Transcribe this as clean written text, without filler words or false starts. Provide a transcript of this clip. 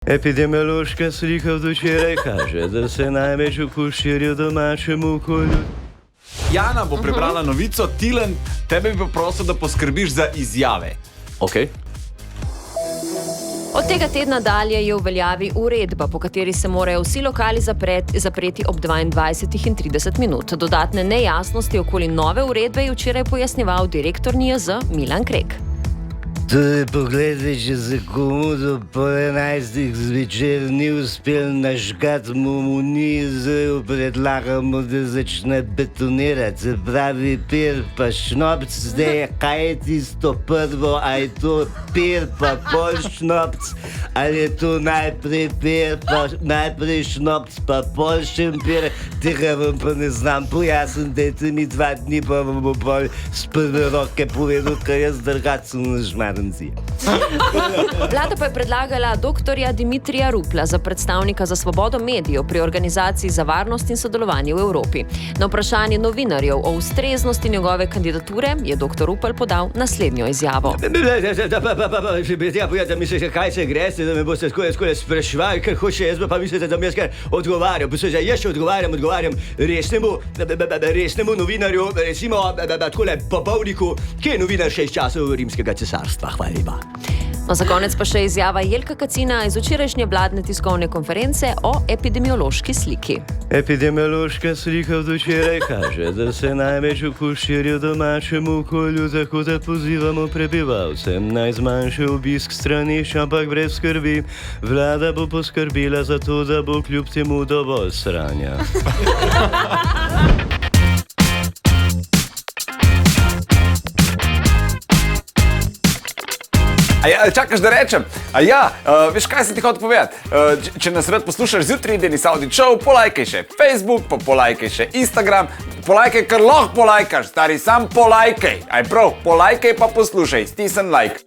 Epidemiološka slika od včeraj kaže, da se največ okužb širi v domačem okolju. Jana bo prebrala novico, Tilen, tebe bi prosil, da poskrbiš za izjave. Ok. Od tega tedna dalje je v veljavi uredba, po kateri se morajo vsi lokali zapreti ob 22 in 30 minut. Dodatne nejasnosti okoli nove uredbe je včeraj pojasnjeval direktor NIJZ Milan Krek. Torej, pogledaj, če se komu do pol 11 zvečer ni uspel nažgati, mu NIJZ predlagamo, da začne betonirati. Se pravi, per pa šnopc, zdaj kaj je tisto prvo, a je to per pa pol šnopc, ali je to najprej per pa najprej šnopc pa pol šemper, tega vam pa ne znam pojasniti, dajte mi 2 dni, pa vam bo pol z prve roke povedal, kaj jaz drgacem na žmar. Vlada pa je predlagala doktorja Dimitrija Rupla za predstavnika za svobodo medijev pri Organizaciji za varnost in sodelovanje v Evropi. Na vprašanje novinarjev o ustreznosti njegove kandidature je dr. Rupel podal naslednjo izjavo. Ja, mislite, kaj se greste, da me boste skole spraševali, kar hoče jaz, pa mislite, da mi jaz kar odgovarjam. Poslušaj, jaz še odgovarjam resnemu novinarju, recimo takole Popovniku, ki je novinar še iz časov Rimskega cesarstva. Hvala lepa. No, za konec pa še izjava Jelka Kacina iz včerajšnje vladne tiskovne konference o epidemiološki sliki. Epidemiološka slika od včeraj kaže, da se največ okužb širi v domačem okolju, tako da pozivamo prebivalcem naj zmanjšajo obisk stranišč, ampak brez skrbi. Vlada bo poskrbela za to, da bo kljub temu dovolj sranja. Čakaš, da rečem? Veš, kaj sem ti hotel povedati? Če nas rad poslušaš zjutraj, Denis Audić Show, polajkaj še Facebook, pa polajkaj še Instagram, polajkaj, kar lahko polajkaš, stari, sam polajkaj. Aj prav, polajkaj pa poslušaj, stisni like.